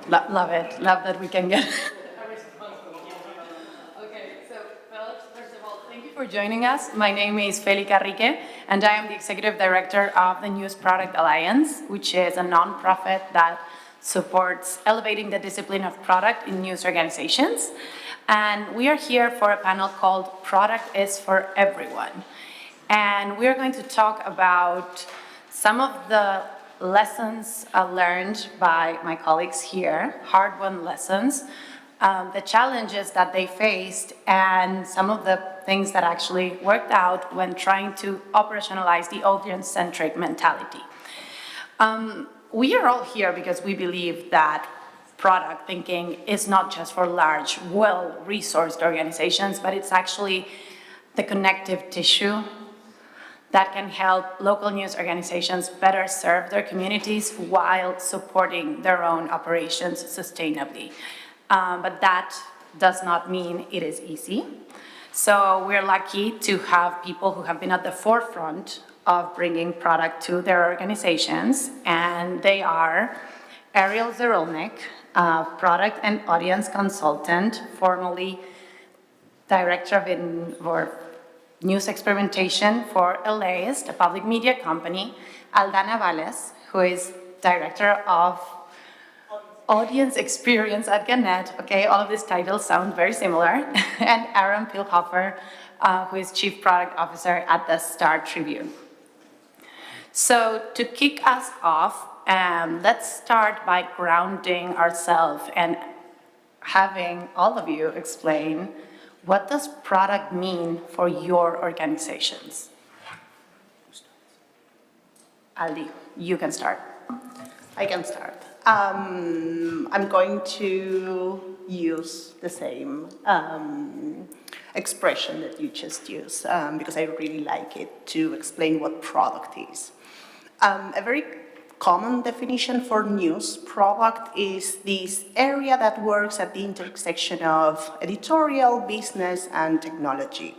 Love it. Love that we can get. Okay, so Phillips, first of all, thank you for joining us. My name is Felicitas Carrique, and I am the Executive Director of the News Product Alliance, which is a nonprofit that supports elevating the discipline of product in news organizations. And we are here for a panel called Product is for Everyone. And we're going to talk about some of the lessons learned by my colleagues here, hard-won lessons, the challenges that they faced, and some of the things that actually worked out when trying to operationalize the audience-centric mentality. We are all here because we believe that product thinking is not just for large, well-resourced organizations, but it's actually the connective tissue that can help local news organizations better serve their communities while supporting their own operations sustainably. But that does not mean it is easy. So we're lucky to have people who have been at the forefront of bringing product to their organizations, and they are Ariel Zirulnick, product and audience consultant, formerly director of news experimentation for LAist, a public media company, Aldana Vales, who is director of audience experience at Gannett. Okay, all of these titles sound very similar. And Aron Pilhofer, who is chief product officer at the Star Tribune. So to kick us off, let's start by grounding ourselves and having all of you explain, what does product mean for your organizations? Aldi, you can start. I can start. I'm going to use the same expression that you just used because I really like it to explain what product is. A very common definition for news product is this area that works at the intersection of editorial, business, and technology.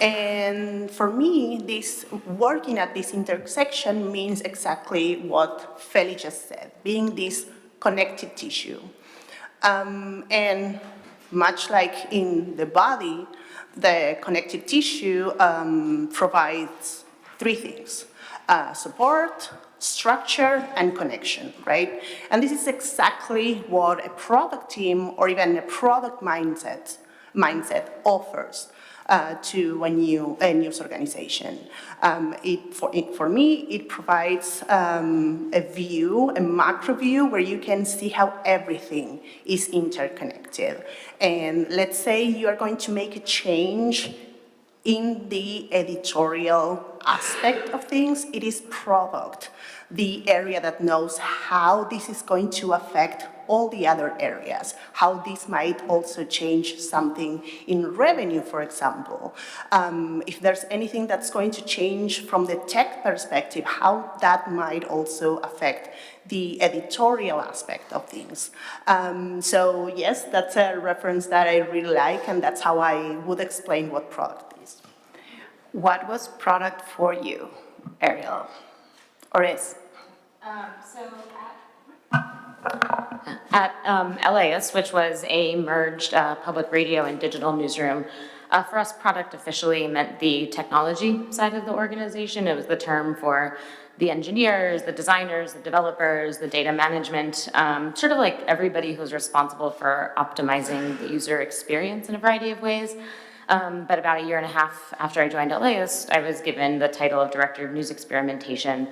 And for me, this working at this intersection means exactly what Feli just said, being this connective tissue. And much like in the body, the connective tissue provides three things: support, structure, and connection, right? And this is exactly what a product team or even a product mindset offers to a news organization. For me, it provides a view, a macro view, where you can see how everything is interconnected. And let's say you are going to make a change in the editorial aspect of things. It is product, the area that knows how this is going to affect all the other areas, how this might also change something in revenue, for example. If there's anything that's going to change from the tech perspective, how that might also affect the editorial aspect of things. So yes, that's a reference that I really like, and that's how I would explain what product is. What was product for you, Ariel, or is? At LAist, which was a merged public radio and digital newsroom, for us, product officially meant the technology side of the organization. It was the term for the engineers, the designers, the developers, the data management, sort of like everybody who's responsible for optimizing the user experience in a variety of ways. But about a year and a half after I joined LAist, I was given the title of Director of News Experimentation,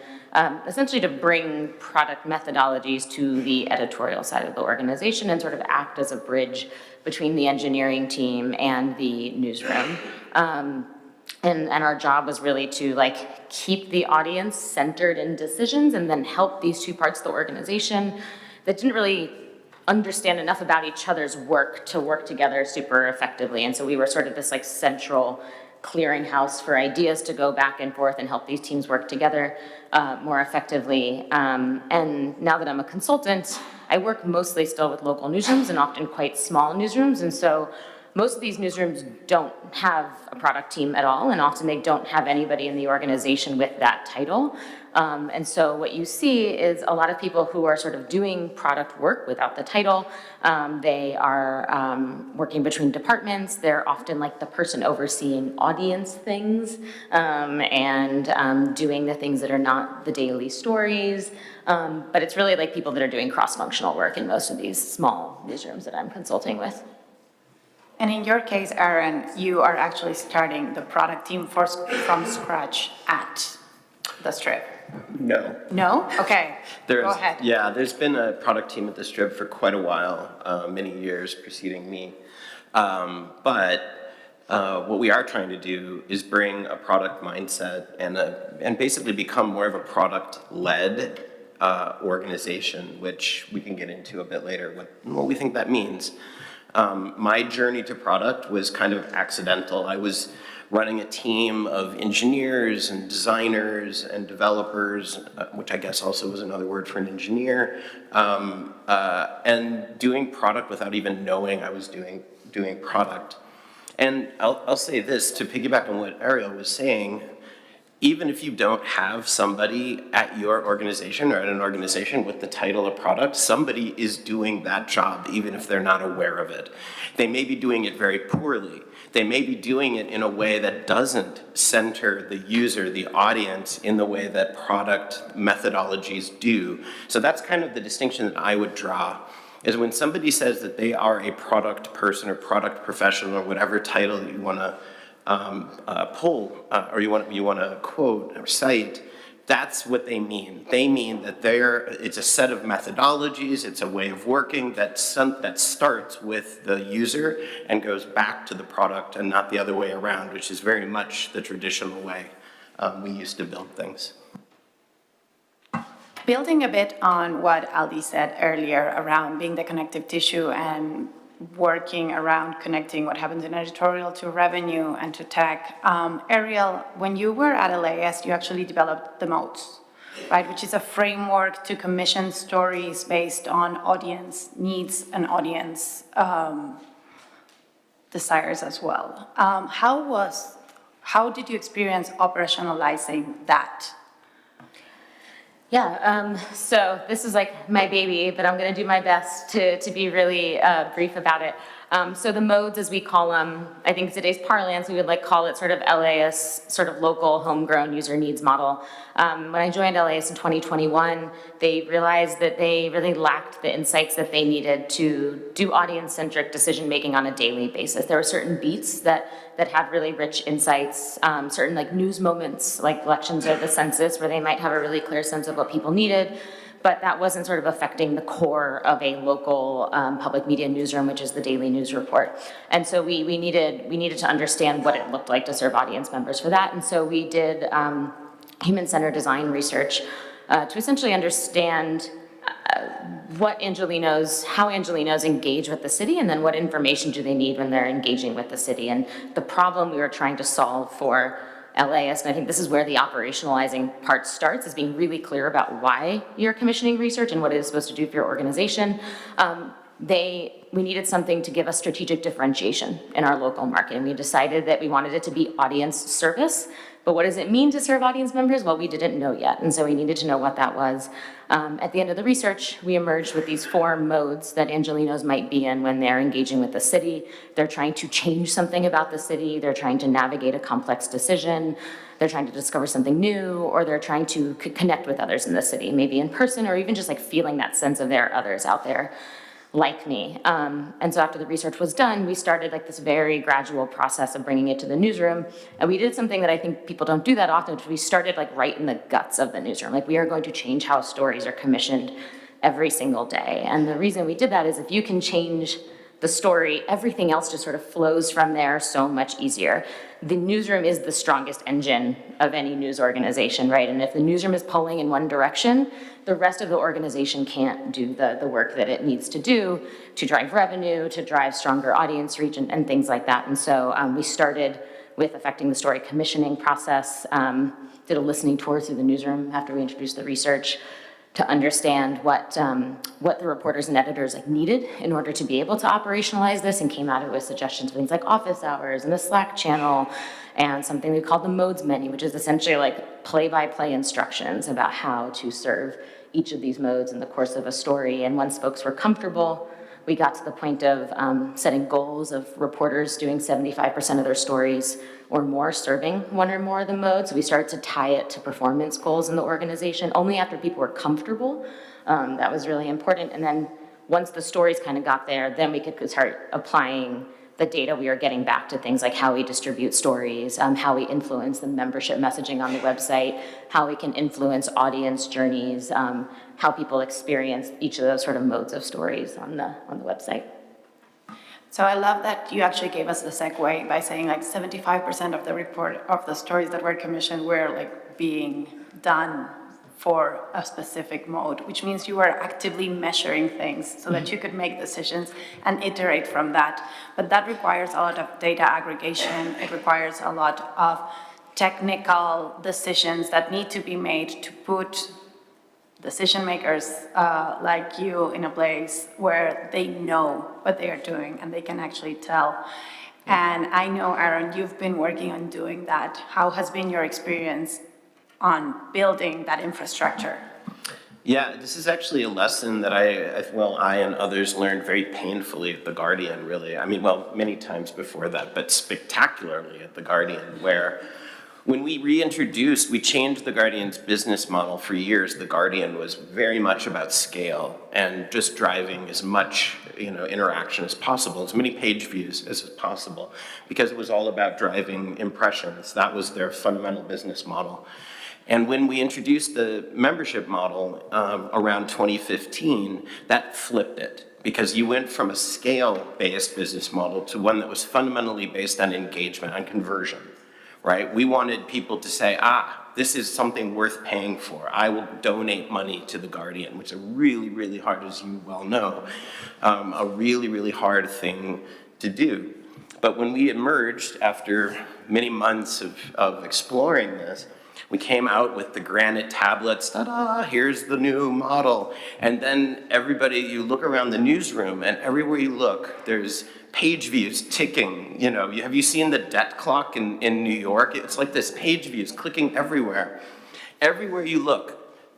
essentially to bring product methodologies to the editorial side of the organization and sort of act as a bridge between the engineering team and the newsroom. And our job was really to keep the audience centered in decisions and then help these two parts of the organization that didn't really understand enough about each other's work to work together super effectively. And so we were sort of this central clearinghouse for ideas to go back and forth and help these teams work together more effectively. And now that I'm a consultant, I work mostly still with local newsrooms and often quite small newsrooms. And so most of these newsrooms don't have a product team at all, and often they don't have anybody in the organization with that title. And so what you see is a lot of people who are sort of doing product work without the title. They are working between departments. They're often like the person overseeing audience things and doing the things that are not the daily stories. But it's really like people that are doing cross-functional work in most of these small newsrooms that I'm consulting with. And in your case, Aron, you are actually starting the product team from scratch at the Strip. No. No? Okay, go ahead. Yeah, there's been a product team at the Strip for quite a while, many years preceding me. But what we are trying to do is bring a product mindset and basically become more of a product-led organization, which we can get into a bit later, what we think that means. My journey to product was kind of accidental. I was running a team of engineers and designers and developers, which I guess also was another word for an engineer, and doing product without even knowing I was doing product. And I'll say this, to piggyback on what Ariel was saying, even if you don't have somebody at your organization or at an organization with the title of product, somebody is doing that job, even if they're not aware of it. They may be doing it very poorly. They may be doing it in a way that doesn't center the user, the audience, in the way that product methodologies do. So that's kind of the distinction that I would draw, is when somebody says that they are a product person or product professional or whatever title that you want to pull or you want to quote or cite, that's what they mean. They mean that it's a set of methodologies, it's a way of working that starts with the user and goes back to the product and not the other way around, which is very much the traditional way we used to build things. Building a bit on what Aldi said earlier around being the connective tissue and working around connecting what happens in editorial to revenue and to tech. Ariel, when you were at LAS, you actually developed the modes, right? Which is a framework to commission stories based on audience needs and audience desires as well. How did you experience operationalizing that? Yeah, so this is like my baby, but I'm going to do my best to be really brief about it. So the modes, as we call them, I think today's parlance, we would like call it sort of LAS, sort of local homegrown user needs model. When I joined LAS in 2021, they realized that they really lacked the insights that they needed to do audience-centric decision-making on a daily basis. There were certain beats that had really rich insights, certain like news moments, like elections or the census, where they might have a really clear sense of what people needed, but that wasn't sort of affecting the core of a local public media newsroom, which is the daily news report. And so we needed to understand what it looked like to serve audience members for that. And so we did human-centered design research to essentially understand how Angelinos engage with the city, and then what information do they need when they're engaging with the city. And the problem we were trying to solve for LAS, and I think this is where the operationalizing part starts, is being really clear about why you're commissioning research and what it is supposed to do for your organization. We needed something to give us strategic differentiation in our local market, and we decided that we wanted it to be audience service. But what does it mean to serve audience members? Well, we didn't know yet, and so we needed to know what that was. At the end of the research, we emerged with these 4 modes that Angelinos might be in when they're engaging with the city. They're trying to change something about the city, they're trying to navigate a complex decision, they're trying to discover something new, or they're trying to connect with others in the city, maybe in person, or even just like feeling that sense of there are others out there like me. And so after the research was done, we started like this very gradual process of bringing it to the newsroom. And we did something that I think people don't do that often, which we started like right in the guts of the newsroom. Like, we are going to change how stories are commissioned every single day. And the reason we did that is if you can change the story, everything else just sort of flows from there so much easier. The newsroom is the strongest engine of any news organization, right? And if the newsroom is pulling in one direction, the rest of the organization can't do the work that it needs to do to drive revenue, to drive stronger audience reach, and things like that. And so we started with affecting the story commissioning process, did a listening tour through the newsroom after we introduced the research, to understand what the reporters and editors needed in order to be able to operationalize this, and came out with suggestions for things like office hours and a Slack channel and something we call the modes menu, which is essentially like play-by-play instructions about how to serve each of these modes in the course of a story. And once folks were comfortable, we got to the point of setting goals of reporters doing 75% of their stories or more serving one or more of the modes. We started to tie it to performance goals in the organization only after people were comfortable. That was really important. And then once the stories kind of got there, then we could start applying the data we are getting back to things like how we distribute stories, how we influence the membership messaging on the website, how we can influence audience journeys, how people experience each of those sort of modes of stories on the website. So I love that you actually gave us the segue by saying like 75% of the report of the stories that were commissioned were like being done for a specific mode, which means you were actively measuring things so that you could make decisions and iterate from that. But that requires a lot of data aggregation. It requires a lot of technical decisions that need to be made to put decision makers like you in a place where they know what they are doing and they can actually tell. And I know, Aron, you've been working on doing that. How has been your experience on building that infrastructure? Yeah, this is actually a lesson that I and others learned very painfully at The Guardian, really. I mean, well, many times before that, but spectacularly at The Guardian, where when we changed The Guardian's business model for years. The Guardian was very much about scale and just driving as much, interaction as possible, as many page views as possible, because it was all about driving impressions. That was their fundamental business model. And when we introduced the membership model around 2015, that flipped it, because you went from a scale-based business model to one that was fundamentally based on engagement, on conversion, right? We wanted people to say, this is something worth paying for. I will donate money to The Guardian, which is really, really hard, as you well know, a really, really hard thing to do. But when we emerged after many months of exploring this, we came out with the Gannett tablets, ta-da, here's the new model. And then you look around the newsroom, and everywhere you look, there's page views ticking. Have you seen the debt clock in New York? It's like this page views clicking everywhere. Everywhere you look,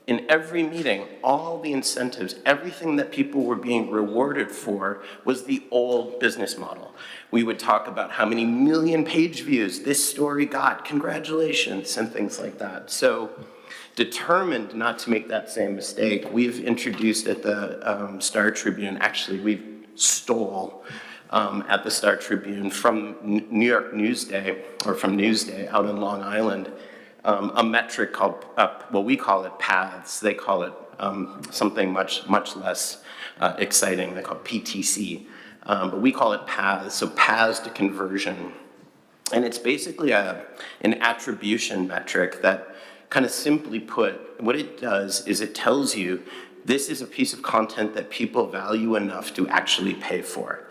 in every meeting, all the incentives, everything that people were being rewarded for was the old business model. We would talk about how many million page views this story got, congratulations, and things like that. So, determined not to make that same mistake, we've introduced at the Star Tribune, actually we stole at the Star Tribune from New York Newsday, or from Newsday out in Long Island, a metric called, we call it paths. They call it something much less exciting. They call it PTC. But we call it paths, so paths to conversion. And it's basically an attribution metric that, kind of simply put, what it does is it tells you this is a piece of content that people value enough to actually pay for.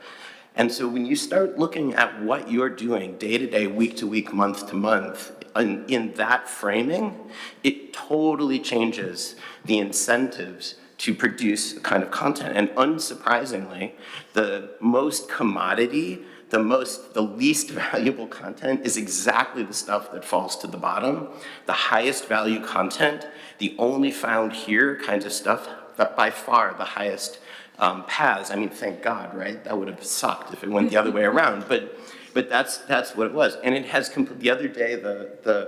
And so when you start looking at what you're doing day to day, week to week, month to month, in that framing, it totally changes the incentives to produce the kind of content. And unsurprisingly, the most commodity, the least valuable content is exactly the stuff that falls to the bottom. The highest value content, the only found here kinds of stuff, that by far the highest paths. I mean, thank God, right? That would have sucked if it went the other way around. But that's what it was. And it has, the other day,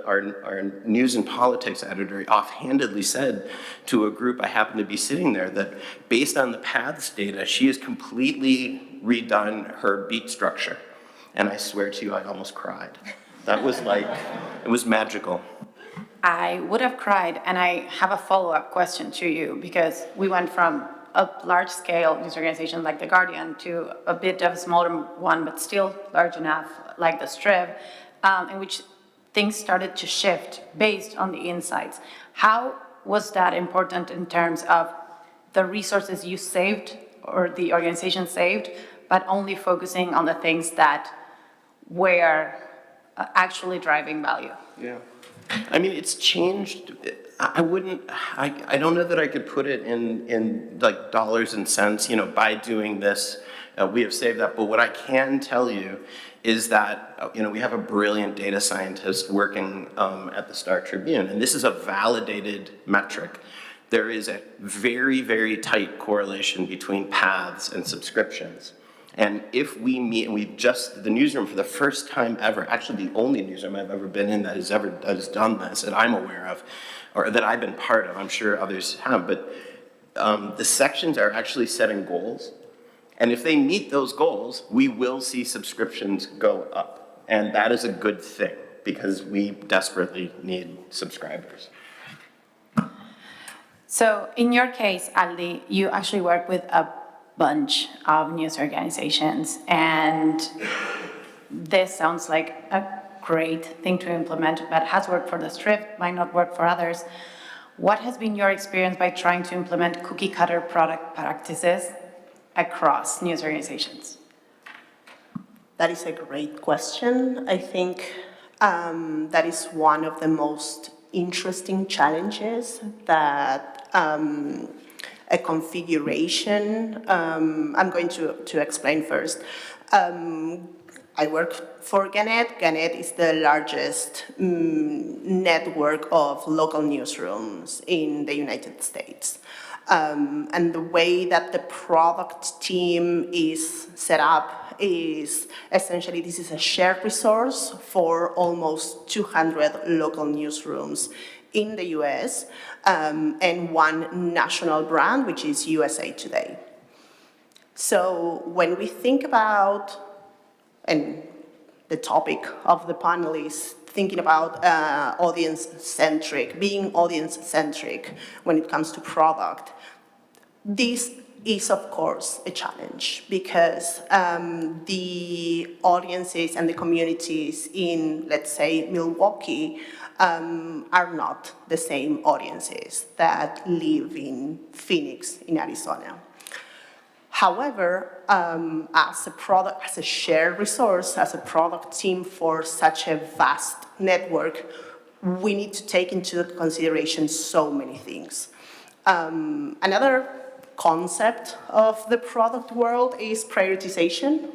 our news and politics editor offhandedly said to a group, I happened to be sitting there, that based on the paths data, she has completely redone her beat structure. And I swear to you, I almost cried. That was it was magical. I would have cried, and I have a follow-up question to you, because we went from a large-scale news organization like The Guardian to a bit of a smaller one, but still large enough, like The Strip, in which things started to shift based on the insights. How was that important in terms of the resources you saved, or the organization saved, but only focusing on the things that were actually driving value? Yeah. I mean, it's changed. I don't know that I could put it in like dollars and cents, by doing this, we have saved that. But what I can tell you is that, we have a brilliant data scientist working at the Star Tribune, and this is a validated metric. There is a very, very tight correlation between paths and subscriptions. And if we meet, and the newsroom for the first time ever, actually the only newsroom I've ever been in that has done this, that I'm aware of, or that I've been part of, I'm sure others have, but the sections are actually setting goals. And if they meet those goals, we will see subscriptions go up. And that is a good thing, because we desperately need subscribers. So in your case, Aldi, you actually work with a bunch of news organizations, and this sounds like a great thing to implement, but has worked for the Strip, might not work for others. What has been your experience by trying to implement cookie cutter product practices across news organizations? That is a great question. I think that is one of the most interesting challenges that a configuration, I'm going to explain first. I work for Gannett. Gannett is the largest network of local newsrooms in the United States. And the way that the product team is set up is essentially this is a shared resource for almost 200 local newsrooms in the US and one national brand, which is USA Today. So when we think about, and the topic of the panel is thinking about audience-centric, being audience-centric when it comes to product, this is, of course, a challenge because the audiences and the communities in, let's say, Milwaukee are not the same audiences that live in Phoenix, in Arizona. However, as a shared resource, as a product team for such a vast network, we need to take into consideration so many things. Another concept of the product world is prioritization.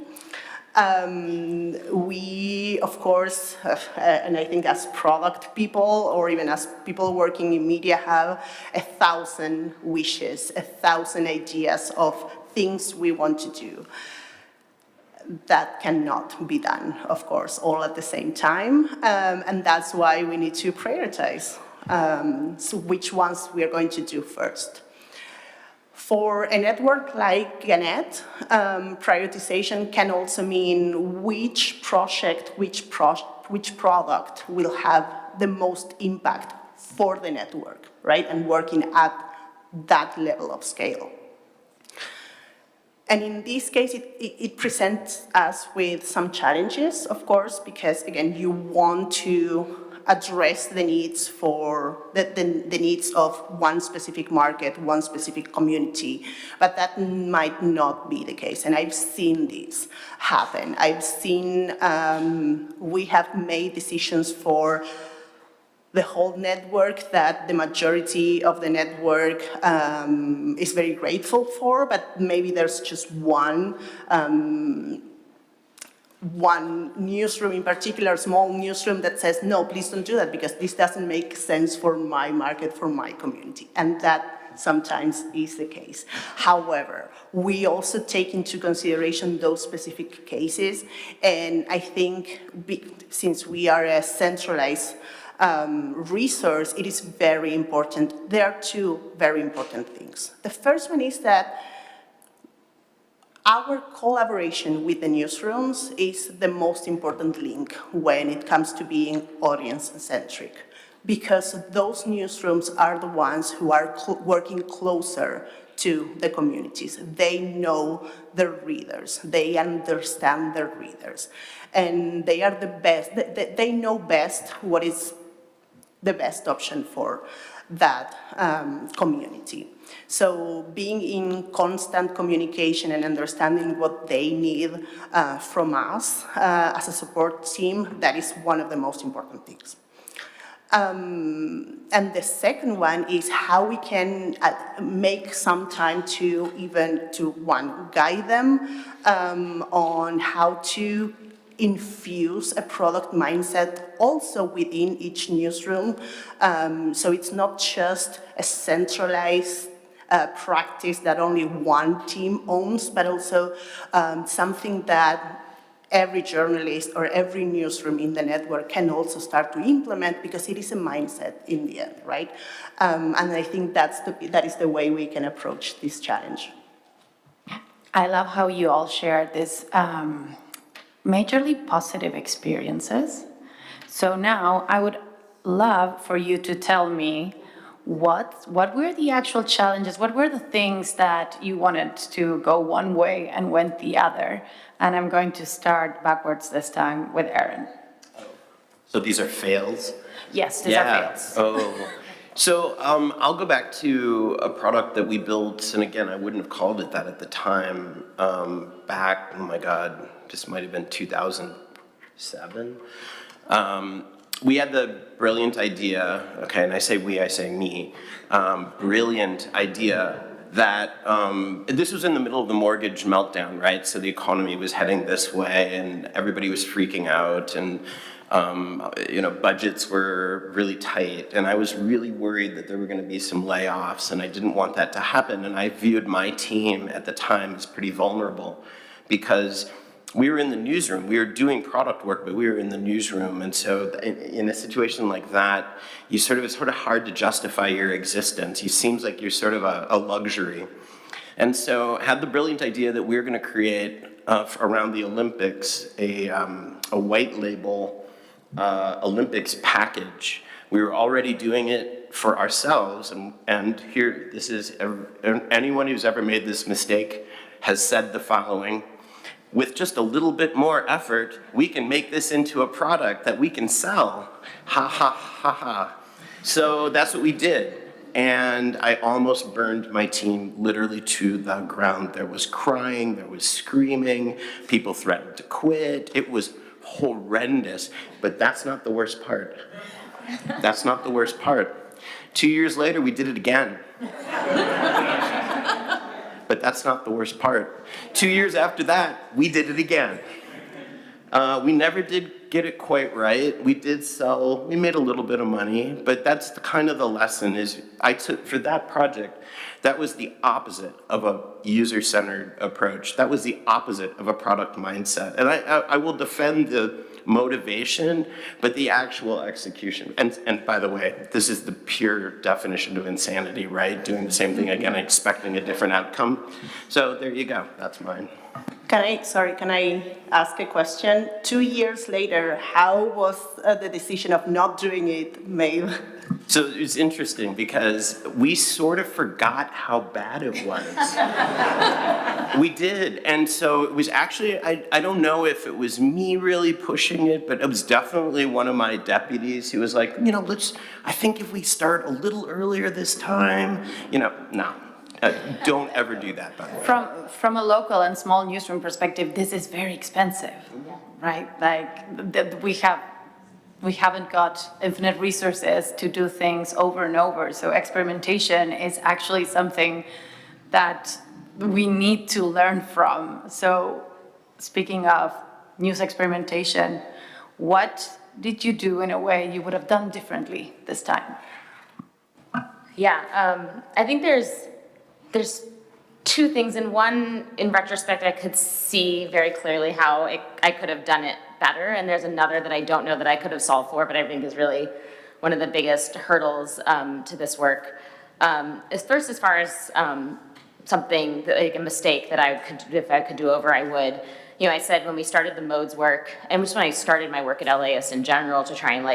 We, of course, and I think as product people or even as people working in media have 1,000 wishes, 1,000 ideas of things we want to do. That cannot be done, of course, all at the same time. And that's why we need to prioritize so which ones we are going to do first. For a network like Gannett, prioritization can also mean which project, which product will have the most impact for the network, right? And working at that level of scale. And in this case, it presents us with some challenges, of course, because again, you want to address the needs for the needs of one specific market, one specific community, but that might not be the case. And I've seen this happen. I've seen we have made decisions for the whole network that the majority of the network is very grateful for, but maybe there's just one newsroom in particular, a small newsroom that says, no, please don't do that because this doesn't make sense for my market, for my community. And that sometimes is the case. However, we also take into consideration those specific cases. And I think since we are a centralized resource, it is very important. There are two very important things. The first one is that our collaboration with the newsrooms is the most important link when it comes to being audience-centric, because those newsrooms are the ones who are working closer to the communities. They know their readers, they understand their readers, and they are the best, they know best what is the best option for that community. So being in constant communication and understanding what they need from us as a support team, that is one of the most important things. And the second one is how we can make some time to guide them on how to infuse a product mindset also within each newsroom. So it's not just a centralized practice that only one team owns, but also something that every journalist or every newsroom in the network can also start to implement, because it is a mindset in the end, right? And I think that is the way we can approach this challenge. I love how you all shared this majorly positive experiences. So now I would love for you to tell me what were the actual challenges, what were the things that you wanted to go one way and went the other? And I'm going to start backwards this time with Aron. So these are fails? Yes, these are fails. Oh. So I'll go back to a product that we built, and again, I wouldn't have called it that at the time, back, oh my God, this might have been 2007. We had the brilliant idea, okay, and I say we, I say me, brilliant idea that this was in the middle of the mortgage meltdown, right? So the economy was heading this way and everybody was freaking out, and budgets were really tight, and I was really worried that there were going to be some layoffs, and I didn't want that to happen. And I viewed my team at the time as pretty vulnerable, because we were in the newsroom. We were doing product work, but we were in the newsroom. And so in a situation like that, it's sort of hard to justify your existence. It seems like you're sort of a luxury. And so I had the brilliant idea that we were going to create around the Olympics a white label Olympics package. We were already doing it for ourselves, and here, this is, anyone who's ever made this mistake has said the following: with just a little bit more effort, we can make this into a product that we can sell. Ha ha ha ha. So that's what we did. And I almost burned my team literally to the ground. There was crying, there was screaming, people threatened to quit. It was horrendous, but that's not the worst part. That's not the worst part. 2 years later, we did it again. But that's not the worst part. 2 years after that, we did it again. We never did get it quite right. We did sell, we made a little bit of money, but that's kind of the lesson is I took, for that project, that was the opposite of a user-centered approach. That was the opposite of a product mindset. And I will defend the motivation, but the actual execution. And by the way, this is the pure definition of insanity, right? Doing the same thing again, expecting a different outcome. So there you go, that's mine. Can I ask a question? 2 years later, how was the decision of not doing it made? So it's interesting because we sort of forgot how bad it was. We did, and so it was actually, I don't know if it was me really pushing it, but it was definitely one of my deputies who was like, I think if we start a little earlier this time, no. Don't ever do that, by the way. From a local and small newsroom perspective, this is very expensive, right? Like we haven't got infinite resources to do things over and over. So experimentation is actually something that we need to learn from. So speaking of news experimentation, what did you do in a way you would have done differently this time? Yeah, I think there's two things. And one, in retrospect, I could see very clearly how I could have done it better. And there's another that I don't know that I could have solved for, but I think is really one of the biggest hurdles to this work. First, as far as something, like a mistake that if I could do over, I would. I said when we started the modes work, and just when I started my work at LAist in general, to try and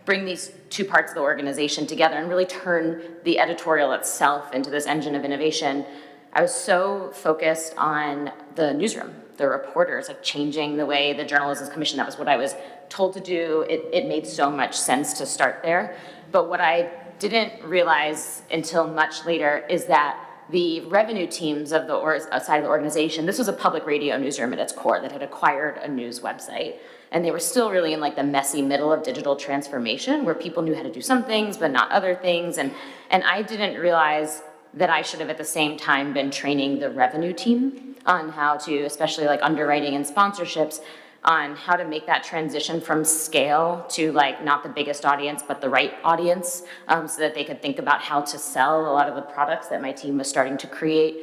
bring these two parts of the organization together and really turn the editorial itself into this engine of innovation, I was so focused on the newsroom, the reporters, changing the way the journalism is commissioned. That was what I was told to do. It made so much sense to start there. But what I didn't realize until much later is that the revenue teams of the side of the organization, this was a public radio newsroom at its core that had acquired a news website. And they were still really in like the messy middle of digital transformation where people knew how to do some things but not other things. And I didn't realize that I should have at the same time been training the revenue team on how to, especially like underwriting and sponsorships, on how to make that transition from scale to like not the biggest audience, but the right audience, so that they could think about how to sell a lot of the products that my team was starting to create,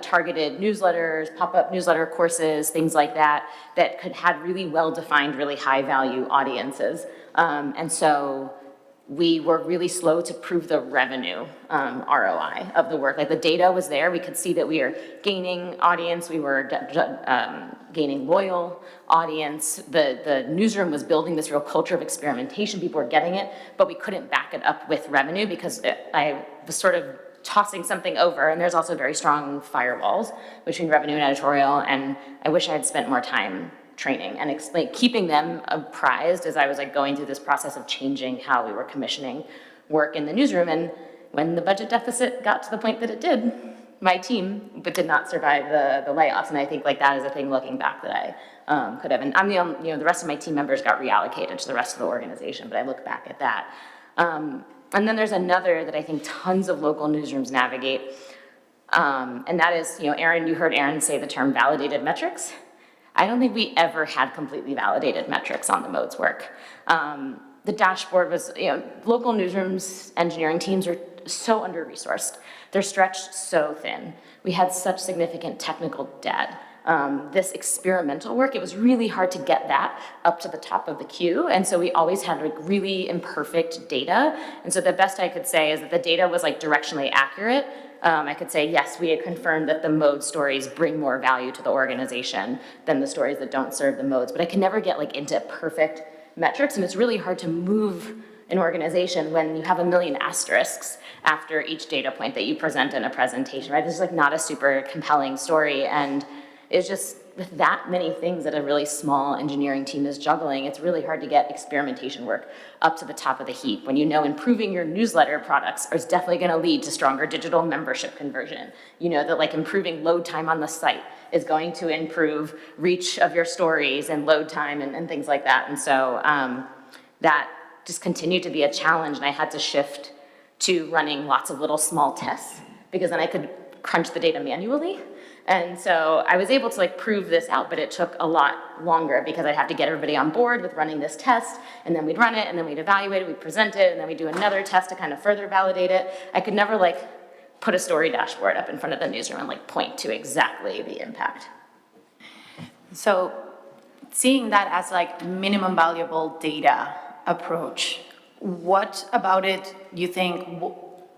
targeted newsletters, pop-up newsletter courses, things like that, that could have really well-defined, really high-value audiences. And so we were really slow to prove the revenue ROI of the work. Like the data was there, we could see that we were gaining audience, we were gaining loyal audience. The newsroom was building this real culture of experimentation, people were getting it, but we couldn't back it up with revenue because I was sort of tossing something over, and there's also very strong firewalls between revenue and editorial, and I wish I had spent more time training and keeping them apprised as I was like going through this process of changing how we were commissioning work in the newsroom. And when the budget deficit got to the point that it did, my team did not survive the layoffs. And I think like that is a thing looking back that I could have. And I'm the only, the rest of my team members got reallocated to the rest of the organization, but I look back at that. And then there's another that I think tons of local newsrooms navigate. And that is, Aron, you heard Aron say the term validated metrics. I don't think we ever had completely validated metrics on the modes work. The dashboard was, local newsrooms, engineering teams are so under-resourced. They're stretched so thin. We had such significant technical debt. This experimental work, it was really hard to get that up to the top of the queue. And so we always had like really imperfect data. And so the best I could say is that the data was like directionally accurate. I could say, yes, we had confirmed that the mode stories bring more value to the organization than the stories that don't serve the modes. But I can never get like into perfect metrics. And it's really hard to move an organization when you have a million asterisks after each data point that you present in a presentation, right? This is like not a super compelling story. And it's just with that many things that a really small engineering team is juggling, it's really hard to get experimentation work up to the top of the heap when you know improving your newsletter products is definitely going to lead to stronger digital membership conversion. You know that like improving load time on the site is going to improve reach of your stories and load time and things like that. And so that just continued to be a challenge, and I had to shift to running lots of little small tests because then I could crunch the data manually. And so I was able to like prove this out, but it took a lot longer because I'd have to get everybody on board with running this test, and then we'd run it, and then we'd evaluate it, we'd present it, and then we'd do another test to kind of further validate it. I could never like put a story dashboard up in front of the newsroom and like point to exactly the impact. So seeing that as like minimum valuable data approach, what about it you think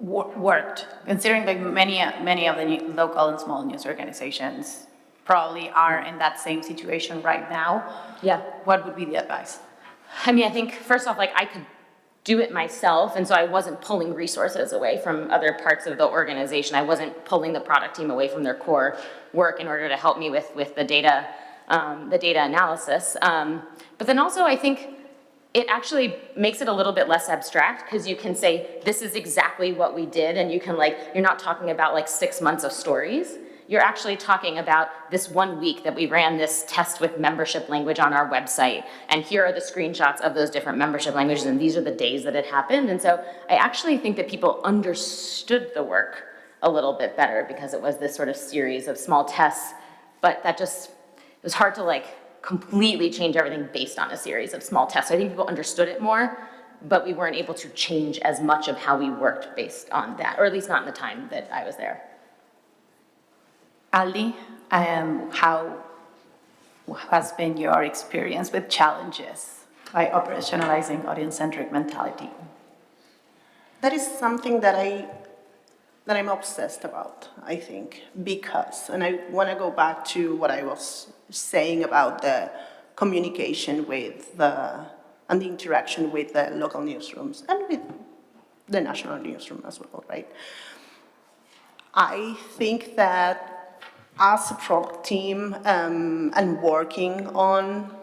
worked, considering like many of the local and small news organizations probably are in that same situation right now? Yeah. What would be the advice? I mean, I think first off, like I could do it myself, and so I wasn't pulling resources away from other parts of the organization. I wasn't pulling the product team away from their core work in order to help me with the data analysis. But then also, I think it actually makes it a little bit less abstract because you can say, this is exactly what we did, and you can like, you're not talking about like 6 months of stories. You're actually talking about this 1 week that we ran this test with membership language on our website, and here are the screenshots of those different membership languages, and these are the days that it happened. And so I actually think that people understood the work a little bit better because it was this sort of series of small tests, but that just, it was hard to like completely change everything based on a series of small tests. So I think people understood it more, but we weren't able to change as much of how we worked based on that, or at least not in the time that I was there. Aldi, how has been your experience with challenges by operationalizing audience-centric mentality? That is something that I'm obsessed about, I think, because, and I want to go back to what I was saying about the communication with and the interaction with the local newsrooms and with the national newsroom as well, right? I think that as a product team and working on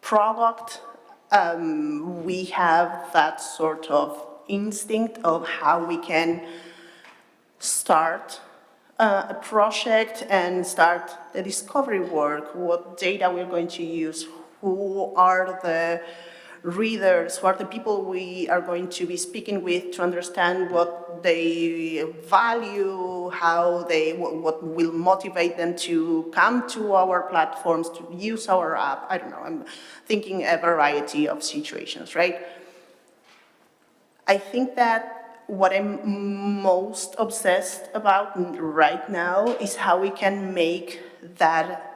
product, we have that sort of instinct of how we can start a project and start the discovery work, what data we're going to use, who are the readers, who are the people we are going to be speaking with to understand what they value, what will motivate them to come to our platforms, to use our app. I don't know, I'm thinking a variety of situations, right? I think that what I'm most obsessed about right now is how we can make that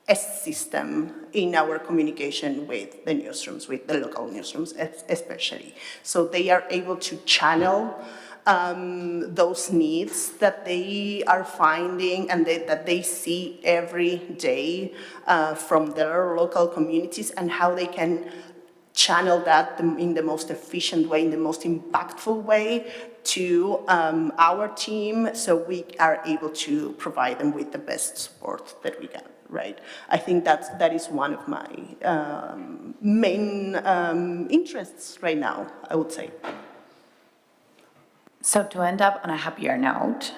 a system in our communication with the newsrooms, with the local newsrooms especially. So they are able to channel those needs that they are finding and that they see every day from their local communities, and how they can channel that in the most efficient way, in the most impactful way to our team, so we are able to provide them with the best support that we can, right? I think that is one of my main interests right now, I would say. So to end up on a happier note,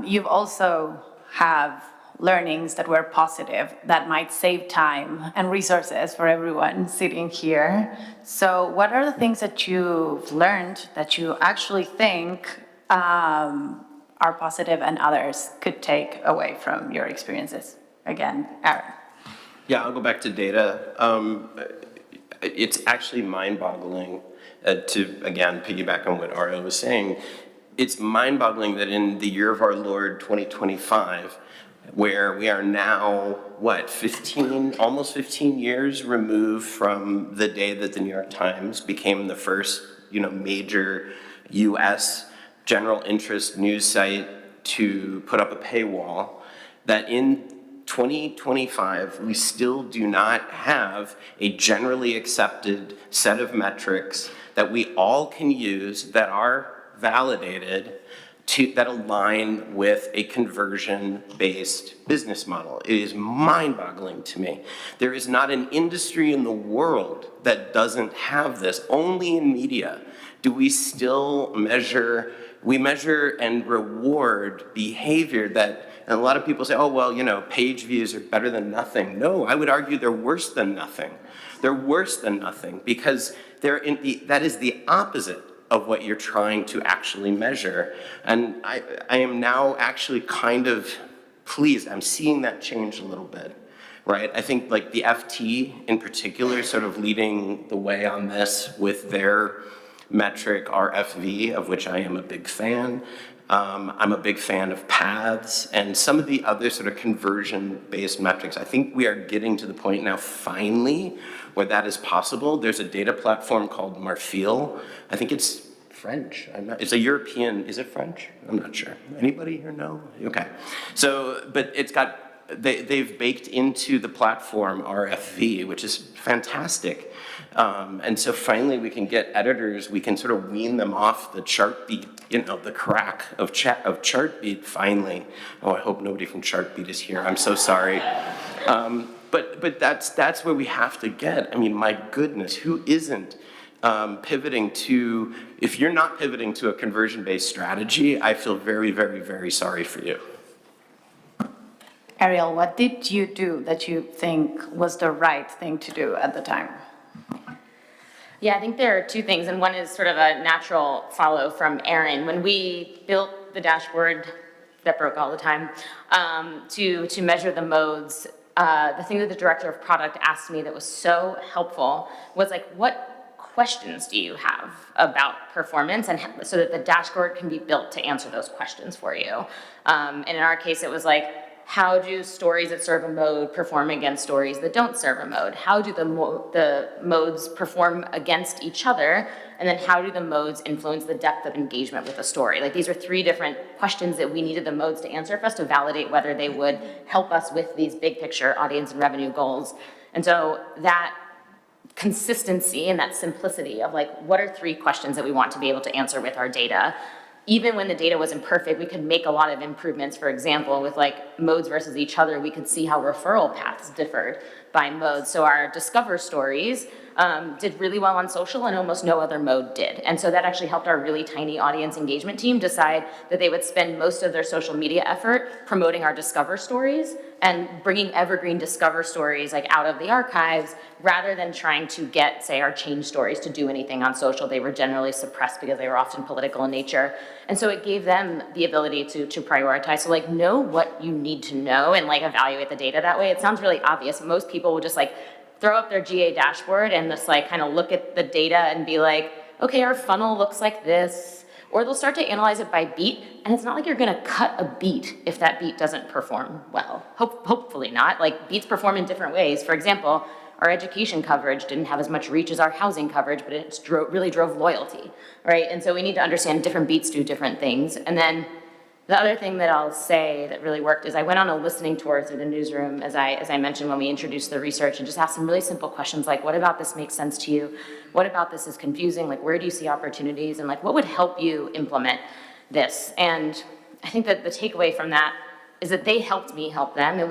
you've also have learnings that were positive that might save time and resources for everyone sitting here. So what are the things that you've learned that you actually think are positive and others could take away from your experiences? Again, Aron. Yeah, I'll go back to data. It's actually mind-boggling to, again, piggyback on what Ariel was saying. It's mind-boggling that in the year of our Lord, 2025, where we are now, what, almost 15 years removed from the day that the New York Times became the first, major U.S. general interest news site to put up a paywall, that in 2025, we still do not have a generally accepted set of metrics that we all can use that are validated that align with a conversion-based business model. It is mind-boggling to me. There is not an industry in the world that doesn't have this. Only in media do we still measure and reward behavior that, and a lot of people say, oh, well, page views are better than nothing. No, I would argue they're worse than nothing. They're worse than nothing because that is the opposite of what you're trying to actually measure. And I am now actually kind of pleased. I'm seeing that change a little bit, right? I think like the FT in particular sort of leading the way on this with their metric RFV, of which I am a big fan. I'm a big fan of paths and some of the other sort of conversion-based metrics. I think we are getting to the point now, finally, where that is possible. There's a data platform called Marfil. I think it's French. It's a European, is it French? I'm not sure. Anybody here know? Okay. So, but it's got, they've baked into the platform RFV, which is fantastic. And so finally we can get editors, we can sort of wean them off the Chartbeat, the crack of Chartbeat finally. Oh, I hope nobody from Chartbeat is here. I'm so sorry. But that's where we have to get. I mean, my goodness, who isn't pivoting to, if you're not pivoting to a conversion-based strategy, I feel very, very, very sorry for you. Ariel, what did you do that you think was the right thing to do at the time? Yeah, I think there are two things, and one is sort of a natural follow from Aron. When we built the dashboard that broke all the time to measure the modes, the thing that the director of product asked me that was so helpful was like, what questions do you have about performance, and so that the dashboard can be built to answer those questions for you. And in our case, it was like, how do stories that serve a mode perform against stories that don't serve a mode? How do the modes perform against each other? And then how do the modes influence the depth of engagement with a story? Like, these are three different questions that we needed the modes to answer for us to validate whether they would help us with these big picture audience and revenue goals. And so that consistency and that simplicity of like, what are three questions that we want to be able to answer with our data? Even when the data wasn't perfect, we could make a lot of improvements. For example, with like modes versus each other, we could see how referral paths differed by mode. So our Discover stories did really well on social and almost no other mode did. And so that actually helped our really tiny audience engagement team decide that they would spend most of their social media effort promoting our Discover stories and bringing evergreen Discover stories like out of the archives rather than trying to get, say, our change stories to do anything on social. They were generally suppressed because they were often political in nature. And so it gave them the ability to prioritize. So like know what you need to know and like evaluate the data that way. It sounds really obvious. Most people would just like throw up their GA dashboard and just like kind of look at the data and be like, okay, our funnel looks like this. Or they'll start to analyze it by beat, and it's not like you're gonna cut a beat if that beat doesn't perform well. Hopefully not. Like beats perform in different ways. For example, our education coverage didn't have as much reach as our housing coverage, but it really drove loyalty, right? And so we need to understand different beats do different things. And then the other thing that I'll say that really worked is I went on a listening tour through the newsroom, as I mentioned when we introduced the research, and just asked some really simple questions like, what about this makes sense to you? What about this is confusing? Like, where do you see opportunities? And like, what would help you implement this? And I think that the takeaway from that is that they helped me help them, and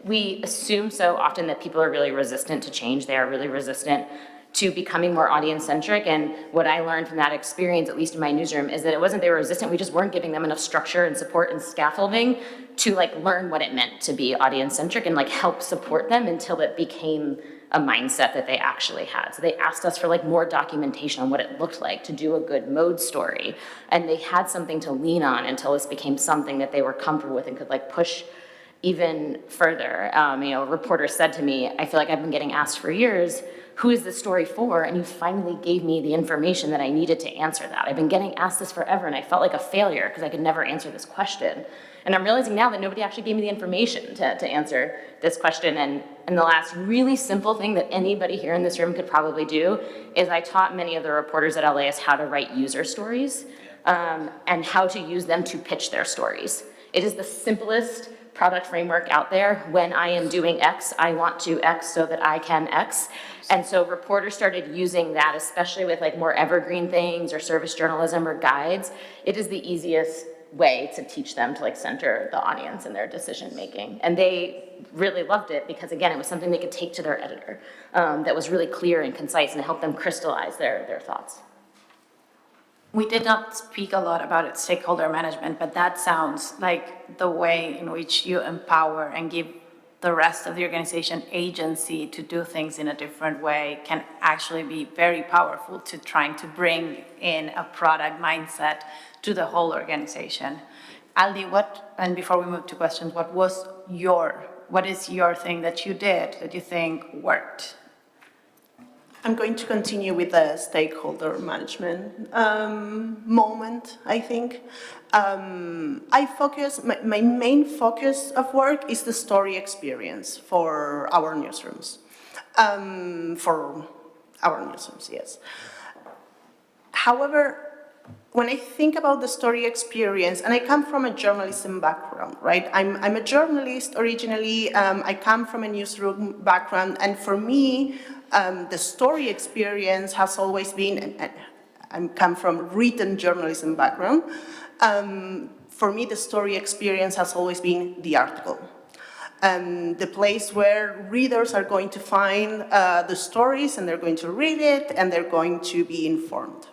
we assume so often that people are really resistant to change. They are really resistant to becoming more audience-centric, and what I learned from that experience, at least in my newsroom, is that it wasn't they were resistant, we just weren't giving them enough structure and support and scaffolding to like learn what it meant to be audience-centric and like help support them until it became a mindset that they actually had. So they asked us for like more documentation on what it looked like to do a good mode story, and they had something to lean on until this became something that they were comfortable with and could like push even further. A reporter said to me, I feel like I've been getting asked for years, who is this story for? And you finally gave me the information that I needed to answer that. I've been getting asked this forever, and I felt like a failure because I could never answer this question. And I'm realizing now that nobody actually gave me the information to answer this question. And the last really simple thing that anybody here in this room could probably do is I taught many of the reporters at LAist how to write user stories and how to use them to pitch their stories. It is the simplest product framework out there. When I am doing X, I want to X so that I can X. And so reporters started using that, especially with like more evergreen things or service journalism or guides. It is the easiest way to teach them to like center the audience in their decision making. And they really loved it because again, it was something they could take to their editor that was really clear and concise and helped them crystallize their thoughts. We did not speak a lot about it, stakeholder management, but that sounds like the way in which you empower and give the rest of the organization agency to do things in a different way can actually be very powerful to trying to bring in a product mindset to the whole organization. Aldi, and before we move to questions, what is your thing that you did that you think worked? I'm going to continue with the stakeholder management moment, I think. My main focus of work is the story experience for our newsrooms. Yes. However, when I think about the story experience, and I come from a journalism background, right? I'm a journalist originally. I come from a newsroom background, and for me, the story experience has always been, I come from written journalism background. For me, the story experience has always been the article. The place where readers are going to find the stories, and they're going to read it, and they're going to be informed.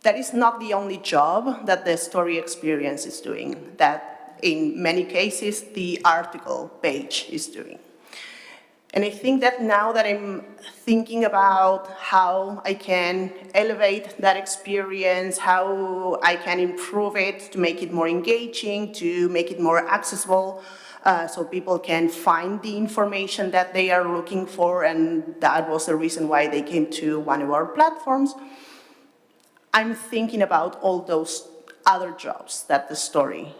That is not the only job that the story experience is doing, that in many cases the article page is doing. And I think that now that I'm thinking about how I can elevate that experience, how I can improve it to make it more engaging, to make it more accessible, so people can find the information that they are looking for, and that was the reason why they came to one of our platforms. I'm thinking about all those other jobs that the story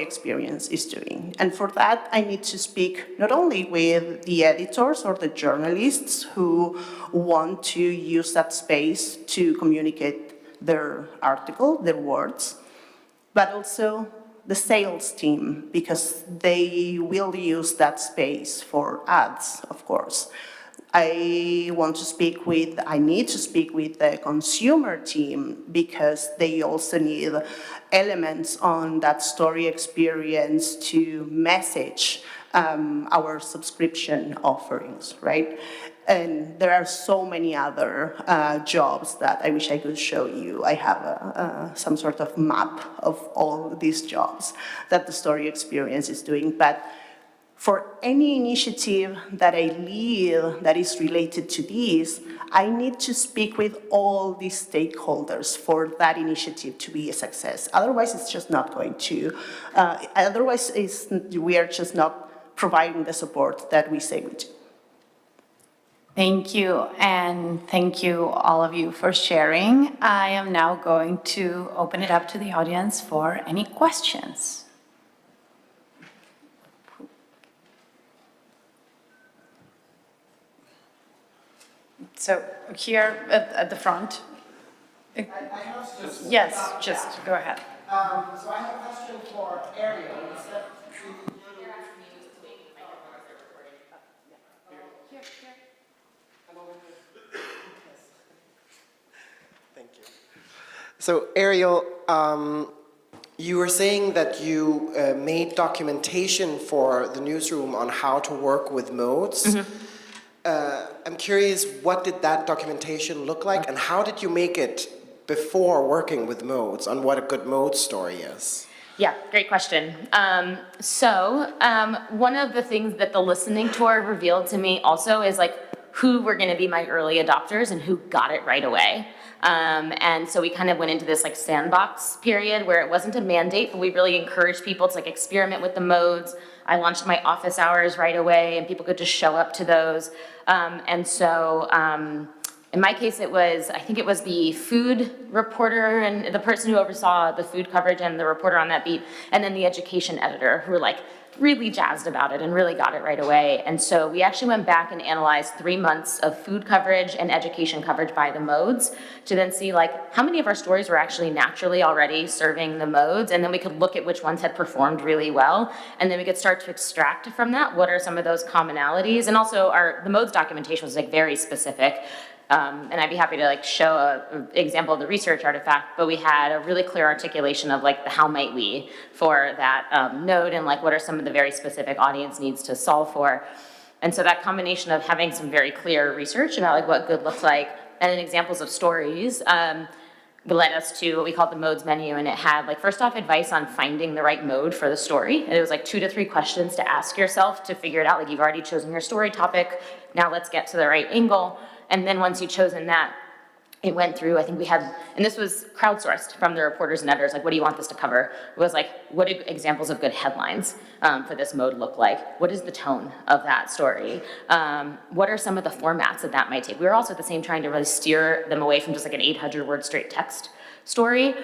experience is doing. And for that, I need to speak not only with the editors or the journalists who want to use that space to communicate their article, their words, but also the sales team, because they will use that space for ads, of course. I need to speak with the consumer team, because they also need elements on that story experience to message our subscription offerings, right? And there are so many other jobs that I wish I could show you. I have some sort of map of all these jobs that the story experience is doing. But for any initiative that I lead that is related to this, I need to speak with all these stakeholders for that initiative to be a success. Otherwise, it's just not going to. We are just not providing the support that we say we do. Thank you, and thank you all of you for sharing. I am now going to open it up to the audience for any questions. So here at the front. Yes, just go ahead. So I have a question for Ariel. Thank you. So Ariel, you were saying that you made documentation for the newsroom on how to work with modes. Mm-hmm. I'm curious, what did that documentation look like, and how did you make it before working with modes on what a good mode story is? Yeah, great question. One of the things that the listening tour revealed to me also is like who were going to be my early adopters and who got it right away. And so we kind of went into this like sandbox period where it wasn't a mandate, but we really encouraged people to like experiment with the modes. I launched my office hours right away and people could just show up to those. In my case, I think it was the food reporter and the person who oversaw the food coverage and the reporter on that beat, and then the education editor who were like really jazzed about it and really got it right away. And so we actually went back and analyzed 3 months of food coverage and education coverage by the modes to then see like how many of our stories were actually naturally already serving the modes, and then we could look at which ones had performed really well, and then we could start to extract from that what are some of those commonalities. And also the modes documentation was like very specific. And I'd be happy to like show an example of the research artifact, but we had a really clear articulation of like the how might we for that node and like what are some of the very specific audience needs to solve for. And so that combination of having some very clear research about like what good looks like and then examples of stories led us to what we called the modes menu, and it had like first off advice on finding the right mode for the story, and it was like 2 to 3 questions to ask yourself to figure it out. Like you've already chosen your story topic, now let's get to the right angle. And then once you've chosen that, it went through, I think we had, and this was crowdsourced from the reporters and editors, like what do you want this to cover? It was like, what do examples of good headlines for this mode look like? What is the tone of that story? What are some of the formats that might take? We were also at the same trying to really steer them away from just like an 800-word straight text story.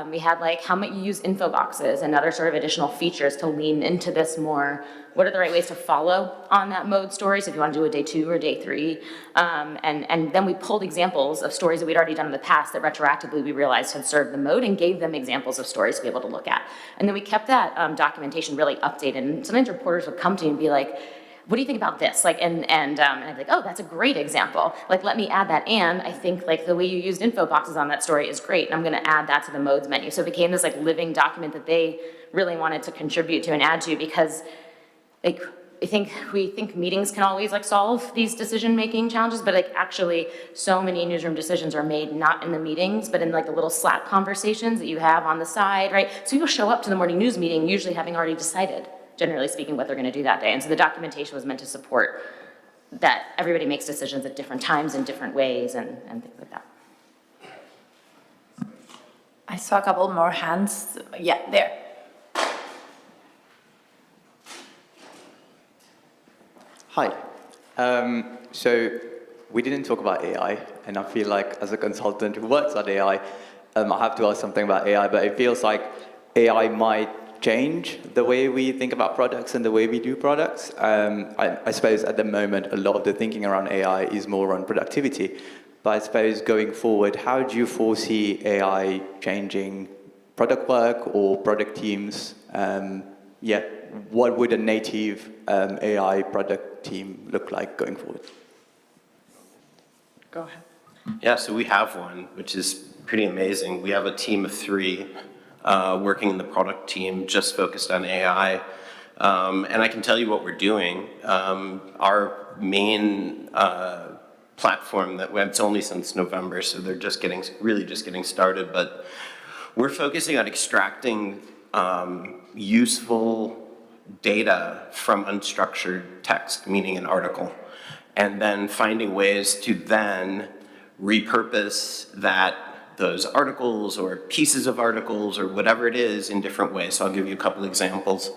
We had like, how might you use info boxes and other sort of additional features to lean into this more? What are the right ways to follow on that mode story? So if you want to do a day 2 or day 3. And then we pulled examples of stories that we'd already done in the past that retroactively we realized had served the mode and gave them examples of stories to be able to look at. And then we kept that documentation really updated. And sometimes reporters would come to me and be like, what do you think about this? Like, and I'd be like, oh, that's a great example. Like, let me add that. And I think like the way you used info boxes on that story is great. And I'm going to add that to the modes menu. So it became this like living document that they really wanted to contribute to and add to, because like, we think meetings can always like solve these decision-making challenges, but like actually so many newsroom decisions are made not in the meetings, but in like the little Slack conversations that you have on the side, right? So you'll show up to the morning news meeting usually having already decided, generally speaking, what they're gonna do that day. And so the documentation was meant to support that everybody makes decisions at different times in different ways and things like that. I saw a couple more hands. Yeah, there. Hi. So we didn't talk about AI, and I feel like as a consultant who works at AI, I have to ask something about AI, but it feels like AI might change the way we think about products and the way we do products. I suppose at the moment, a lot of the thinking around AI is more on productivity, but I suppose going forward, how do you foresee AI changing product work or product teams? What would a native AI product team look like going forward? Go ahead. Yeah, so we have one, which is pretty amazing. We have a team of 3 working in the product team just focused on AI. And I can tell you what we're doing. Our main platform it's only since November, so they're really just getting started, but we're focusing on extracting useful data from unstructured text, meaning an article, and then finding ways to then repurpose those articles or pieces of articles or whatever it is in different ways. So I'll give you a couple examples.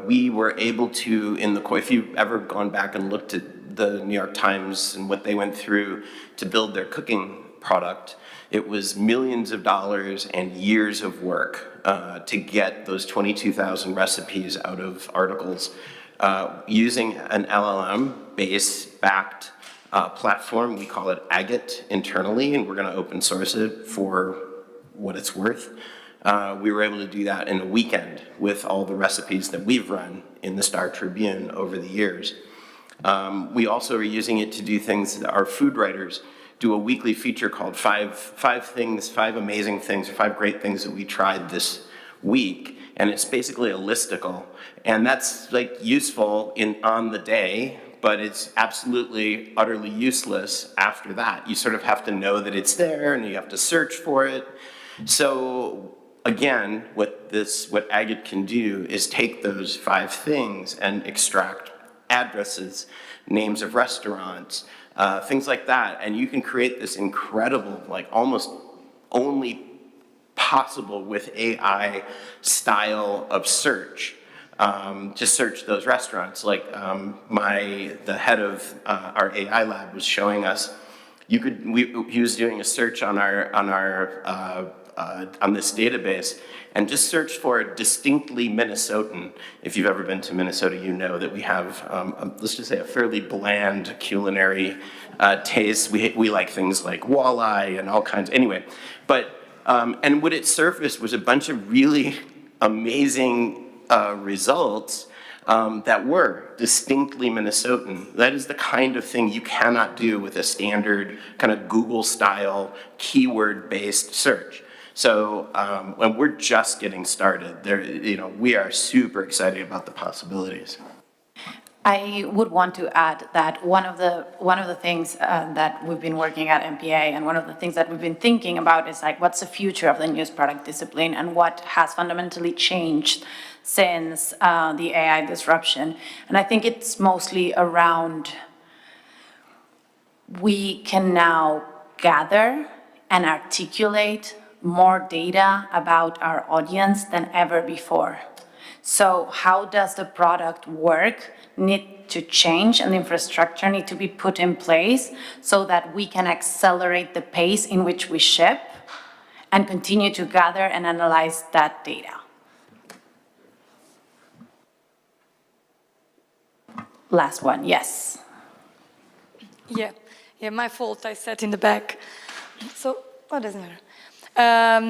We were able to, if you've ever gone back and looked at the New York Times and what they went through to build their cooking product, it was millions of dollars and years of work to get those 22,000 recipes out of articles using an LLM-backed platform. We call it Agate internally, and we're going to open source it for what it's worth. We were able to do that in a weekend with all the recipes that we've run in the Star Tribune over the years. We also are using it to do things that our food writers do a weekly feature called five amazing things, or 5 great things that we tried this week. And it's basically a listicle. And that's like useful on the day, but it's absolutely, utterly useless after that. You sort of have to know that it's there and you have to search for it. So again, what Agate can do is take those 5 things and extract addresses, names of restaurants, things like that. And you can create this incredible, like almost only possible with AI style of search. To search those restaurants. Like the head of our AI lab was showing us, he was doing a search on this database and just searched for distinctly Minnesotan. If you've ever been to Minnesota, you know that we have, let's just say, a fairly bland culinary taste. We like things like walleye and all kinds, anyway. But, and what it surfaced was a bunch of really amazing results that were distinctly Minnesotan. That is the kind of thing you cannot do with a standard kind of Google-style keyword-based search. So when we're just getting started, we are super excited about the possibilities. I would want to add that one of the things that we've been working at MPA, and one of the things that we've been thinking about is like, what's the future of the news product discipline and what has fundamentally changed since the AI disruption. And I think it's mostly around, we can now gather and articulate more data about our audience than ever before. So how does the product work need to change and the infrastructure need to be put in place so that we can accelerate the pace in which we ship and continue to gather and analyze that data. Last one, yes. Yeah, my fault, I sat in the back. So, what doesn't matter. I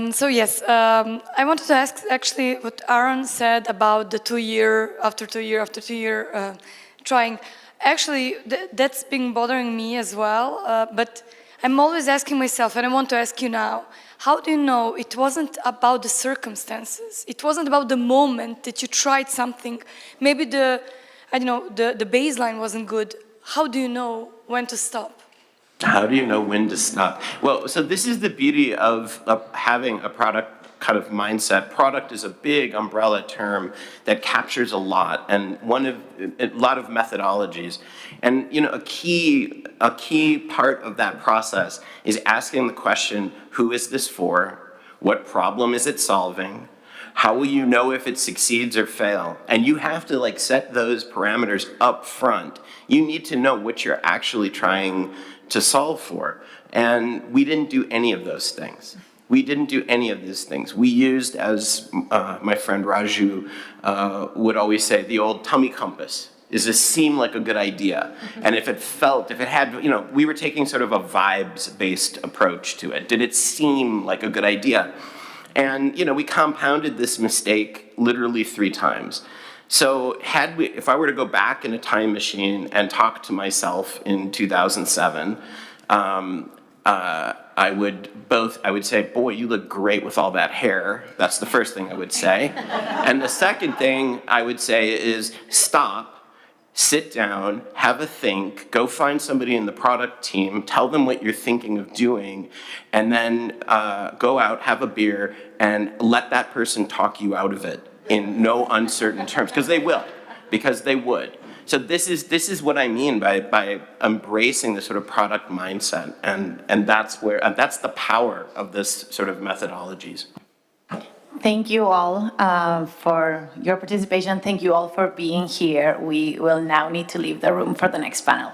wanted to ask actually what Aron said about the 2 year, after 2 year trying. Actually, that's been bothering me as well, but I'm always asking myself, and I want to ask you now, how do you know it wasn't about the circumstances? It wasn't about the moment that you tried something. Maybe the baseline wasn't good. How do you know when to stop? How do you know when to stop? Well, so this is the beauty of having a product kind of mindset. Product is a big umbrella term that captures a lot, and a lot of methodologies. And a key part of that process is asking the question, who is this for? What problem is it solving? How will you know if it succeeds or fails? And you have to set those parameters up front. You need to know what you're actually trying to solve for. And we didn't do any of those things. We didn't do any of these things. We used, as my friend Raju would always say, the old tummy compass. Does this seem like a good idea? And if it had, we were taking sort of a vibes-based approach to it. Did it seem like a good idea? And, we compounded this mistake literally 3 times. So if I were to go back in a time I would say, boy, you look great with all that hair. That's the first thing I would say. And the second thing I would say is stop, sit down, have a think, go find somebody in the product team, tell them what you're thinking of doing, and then go out, have a beer, and let that person talk you out of it in no uncertain terms, because they will, because they would. So this is what I mean by embracing this sort of product mindset, and that's the power of this sort of methodologies. Thank you all for your participation. Thank you all for being here. We will now need to leave the room for the next panel.